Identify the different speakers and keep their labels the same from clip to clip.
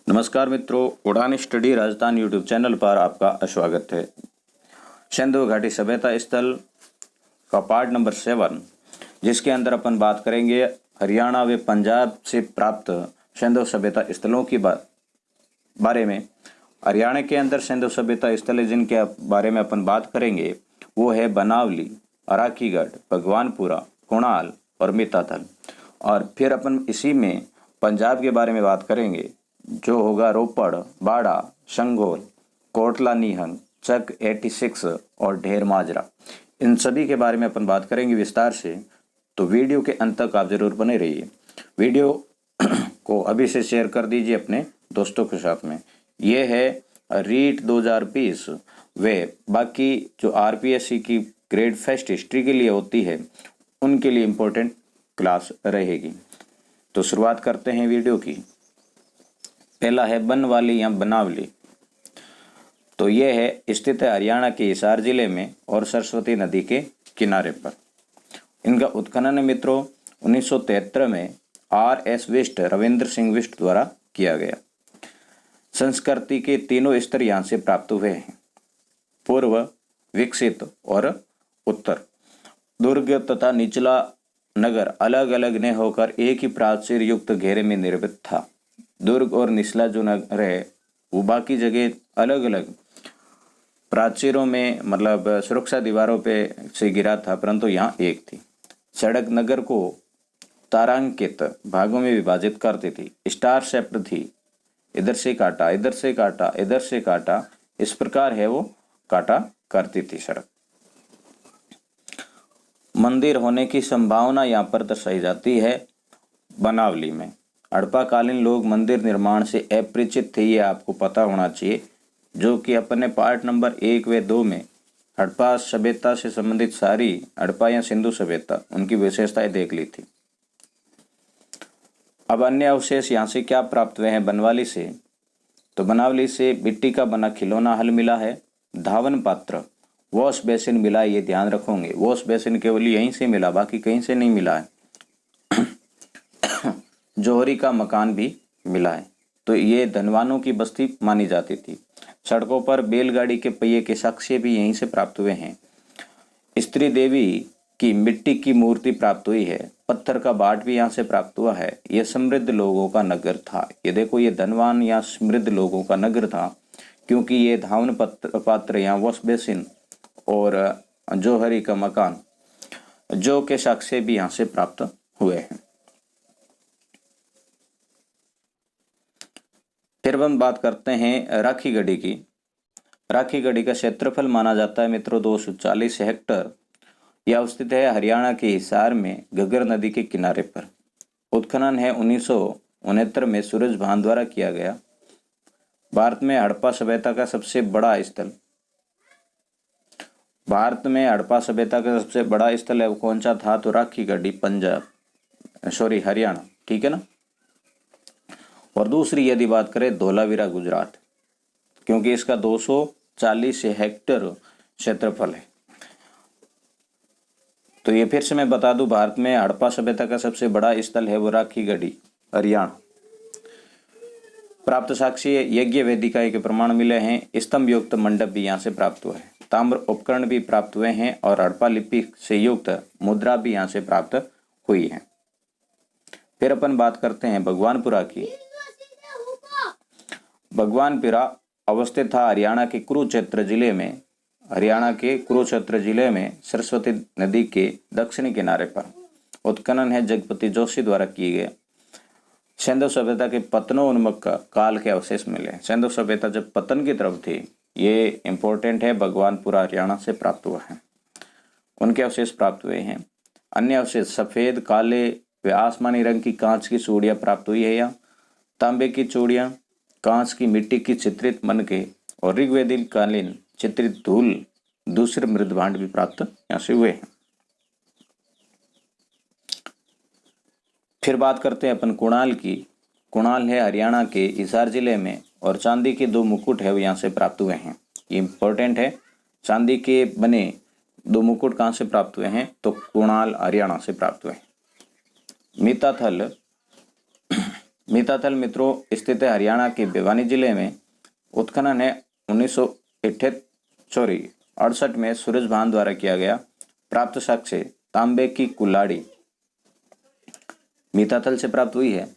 Speaker 1: नमस्कार मित्रों, उड़ान स्टडी राजस्थान यूट्यूब चैनल पर आपका स्वागत है। सिंधु घाटी सभ्यता स्थल का पार्ट नंबर 7, जिसके अंदर अपन बात करेंगे हरियाणा व पंजाब से प्राप्त सिंधु सभ्यता स्थलों की बारे में। हरियाणा के अंदर सिंधु सभ्यता स्थल जिनके बारे में अपन बात करेंगे वो है बनावली, अराकीगढ़, भगवानपुरा, कुणाल और मिताथल। और फिर अपन इसी में पंजाब के बारे में बात करेंगे जो होगा रोपड़, बाड़ा, संगोल, कोटला नीहंग, चक 86 और ढेर माजरा। इन सभी के बारे में अपन बात करेंगे विस्तार से, तो वीडियो के अंत तक आप जरूर बने रहिए। वीडियो को अभी से शेयर कर दीजिए अपने दोस्तों के साथ में। ये है रीट 2020 वे बाकी जो आरपीएससी की ग्रेड फर्स्ट हिस्ट्री के लिए होती है उनके लिए इम्पोर्टेंट क्लास रहेगी। तो शुरुआत करते हैं वीडियो की। पहला है बनवाली या बनावली। तो यह है स्थित है हरियाणा के हिसार जिले में और सरस्वती नदी के किनारे पर। इनका उत्खनन मित्रों 1973 में R.S. विष्ट, रविंद्र सिंह विष्ट द्वारा किया गया। संस्कृति के तीनों स्तर यहाँ से प्राप्त हुए हैं: पूर्व, विकसित और उत्तर। दुर्ग तथा निचला नगर अलग अलग न होकर एक ही प्राचीर युक्त घेरे में निर्मित था। दुर्ग और निचला जो नगर है वो बाकी जगह अलग अलग प्राचीरों में मतलब सुरक्षा दीवारों पे से गिरा था, परंतु यहाँ एक थी। सड़क नगर को तारांकित भागों में विभाजित करती थी। स्टार शेप्ड थी, इधर से काटा, इधर से काटा, इधर से काटा, इस प्रकार है वो काटा करती थी सड़क। मंदिर होने की संभावना यहाँ पर दर्शाई जाती है बनावली में। हड़प्पा कालीन लोग मंदिर निर्माण से अपरिचित थे, ये आपको पता होना चाहिए, जो कि अपने पार्ट नंबर 1 व 2 में हड़प्पा सभ्यता से संबंधित सारी हड़प्पा या सिंधु सभ्यता उनकी विशेषताएं देख ली थी। अब अन्य अवशेष यहाँ से क्या प्राप्त हुए हैं बनवाली से? तो बनावली से मिट्टी का बना खिलौना हल मिला है, धावन पात्र, वॉश बेसिन मिला है। ये ध्यान रखोगे, वॉश बेसिन केवल यहीं से मिला, बाकी कहीं से नहीं मिला है। जौहरी का मकान भी मिला है। तो ये धनवानों की बस्ती मानी जाती थी। सड़कों पर बैलगाड़ी के पहिए के साक्ष्य भी यहीं से प्राप्त हुए हैं। स्त्री देवी की मिट्टी की मूर्ति प्राप्त हुई है। पत्थर का बाट भी यहाँ से प्राप्त हुआ है। यह समृद्ध लोगों का नगर था। ये देखो, ये धनवान या समृद्ध लोगों का नगर था, क्योंकि ये धावन पात्र या वॉश बेसिन और जौहरी का मकान जो के साक्ष्य भी यहाँ से प्राप्त हुए हैं। फिर हम बात करते हैं राखीगढ़ी की। राखीगढ़ी का क्षेत्रफल माना जाता है मित्रों 240 हेक्टेयर। यह स्थित है हरियाणा के हिसार में घग्गर नदी के किनारे पर। उत्खनन है 1969 में सूरज भान द्वारा किया गया। भारत में हड़प्पा सभ्यता का सबसे बड़ा स्थल है वो कौन सा था? तो राखीगढ़ी हरियाणा, ठीक है ना। और दूसरी यदि बात करें धोलावीरा गुजरात, क्योंकि इसका 240 हेक्टेयर क्षेत्रफल है। तो ये फिर से मैं बता दूं, भारत में हड़प्पा सभ्यता का सबसे बड़ा स्थल है वो राखीगढ़ी हरियाणा। प्राप्त साक्ष्य यज्ञ वेदिका के प्रमाण मिले हैं। स्तंभ युक्त मंडप भी यहाँ से प्राप्त हुआ है। ताम्र उपकरण भी प्राप्त हुए हैं और हड़प्पा लिपि से युक्त मुद्रा भी यहाँ से प्राप्त हुई है। फिर अपन बात करते हैं भगवानपुरा की। भगवानपुरा अवस्थित था हरियाणा के कुरुक्षेत्र जिले में सरस्वती नदी के दक्षिणी किनारे पर। उत्खनन है जगपति जोशी द्वारा किए गए। सिंधु सभ्यता के पतनोन्मुख काल के अवशेष मिले। सिंधु सभ्यता जब पतन की तरफ थी, ये इंपॉर्टेंट है, भगवानपुरा हरियाणा से प्राप्त हुआ है, उनके अवशेष प्राप्त हुए हैं। अन्य अवशेष सफेद, काले व आसमानी रंग की कांच की चूड़ियां प्राप्त हुई है, या तांबे की चूड़ियां, कांच की मिट्टी की चित्रित मनके और ऋग्वेदिक कालीन चित्रित धूल दूसरे मृद भांड भी प्राप्त यहाँ से हुए हैं। फिर बात करते हैं अपन कुणाल की। कुणाल है हरियाणा के हिसार जिले में और चांदी के 2 मुकुट है वो यहाँ से प्राप्त हुए हैं। ये इंपॉर्टेंट है, चांदी के बने 2 मुकुट कहाँ से प्राप्त हुए हैं? तो कुणाल हरियाणा से प्राप्त हुए हैं। मिताथल मीताथल मित्रों स्थित है हरियाणा के भिवानी जिले में। उत्खनन है 1968 में सूरज भान द्वारा किया गया। प्राप्त साक्ष्य तांबे की कुल्हाड़ी मीताथल से प्राप्त हुई है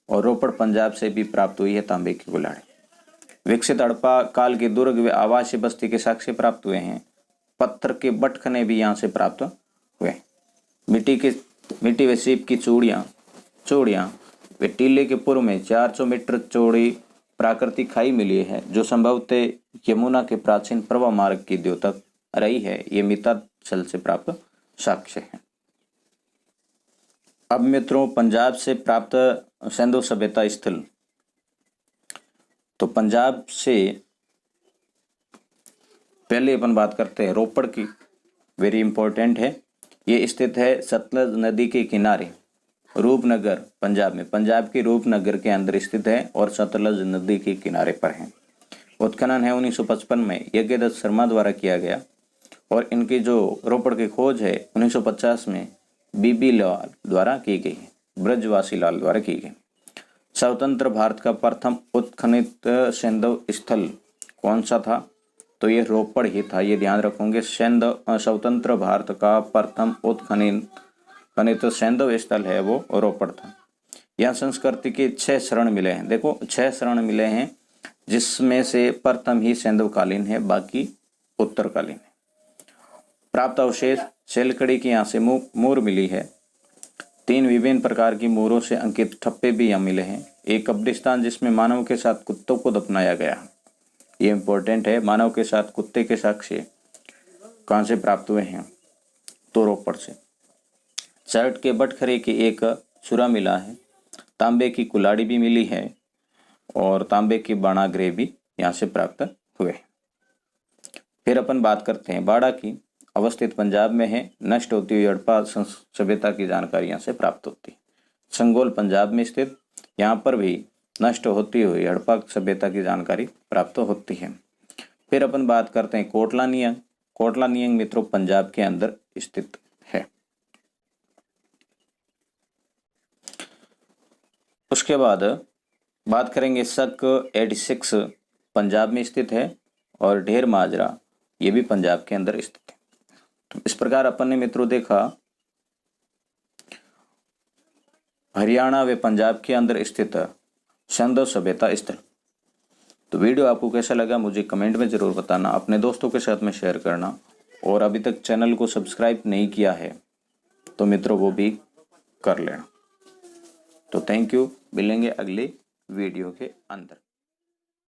Speaker 1: और रोपड़ पंजाब से भी प्राप्त हुई है तांबे की कुल्हाड़ी। विकसित हड़प्पा काल के दुर्ग व आवासीय बस्ती के साक्ष्य प्राप्त हुए हैं। पत्थर के बटखने भी यहाँ से प्राप्त हुए। मिट्टी व सीप की चूड़ियाँ वे टीले के पूर्व में 400 मीटर चौड़ी प्राकृतिक खाई मिली है, जो संभवतः यमुना के प्राचीन प्रवाह मार्ग की द्योतक रही है। ये मीताथल से प्राप्त साक्ष्य है। अब मित्रों पंजाब से प्राप्त सिंधु सभ्यता स्थल। तो पंजाब से पहले अपन बात करते हैं रोपड़ की। वेरी इंपॉर्टेंट है। ये स्थित है सतलज नदी के किनारे, रूपनगर पंजाब में। पंजाब के रूपनगर के अंदर स्थित है और सतलज नदी के किनारे पर है। उत्खनन है 1955 में यज्ञदत्त शर्मा द्वारा किया गया और इनकी जो रोपड़ की खोज है 1950 में बीबी लाल द्वारा की गई, ब्रजवासी लाल द्वारा की गई। स्वतंत्र भारत का प्रथम उत्खनित सिंधु स्थल कौन सा था? तो ये रोपड़ ही था। ये ध्यान रखोगे। स्वतंत्र भारत का प्रथम उत्खनित सिंधु स्थल है वो रोपड़ था। यहाँ संस्कृति के 6 शरण मिले हैं। देखो 6 शरण मिले हैं, जिसमें से प्रथम ही सिंधुकालीन है, बाकी उत्तरकालीन है। प्राप्त अवशेष शैलकड़ी की यहाँ से मूर मिली है। 3 विभिन्न प्रकार की मूरों से अंकित ठप्पे भी यहाँ मिले हैं। एक कब्रिस्तान जिसमें मानव के साथ कुत्तों को दफनाया गया। ये इंपॉर्टेंट है। मानव के साथ कुत्ते के साक्ष्य कहाँ से प्राप्त हुए हैं? तो रोपड़ से। शर्ट के बटखरे की एक छुरा मिला है। तांबे की कुल्हाड़ी भी मिली है और तांबे की बाणाग्रे भी यहाँ से प्राप्त हुए। फिर अपन बात करते हैं बाड़ा की। अवस्थित पंजाब में है। नष्ट होती हुई हड़प्पा सभ्यता की जानकारी यहाँ से प्राप्त होती है। संगोल पंजाब में स्थित, यहाँ पर भी नष्ट होती हुई हड़प्पा सभ्यता की जानकारी प्राप्त होती है। फिर अपन बात करते हैं कोटला नियंग। कोटला नियंग मित्रों पंजाब के अंदर स्थित है। उसके बाद बात करेंगे शक 86 पंजाब में स्थित है और ढेर माजरा ये भी पंजाब के अंदर स्थित है। तो इस प्रकार अपन ने मित्रों देखा हरियाणा व पंजाब के अंदर स्थित सिंधु सभ्यता स्थल। तो वीडियो आपको कैसा लगा मुझे कमेंट में ज़रूर बताना, अपने दोस्तों के साथ में शेयर करना और अभी तक चैनल को सब्सक्राइब नहीं किया है तो मित्रों वो भी कर लेना। तो थैंक यू। मिलेंगे अगले वीडियो के अंदर।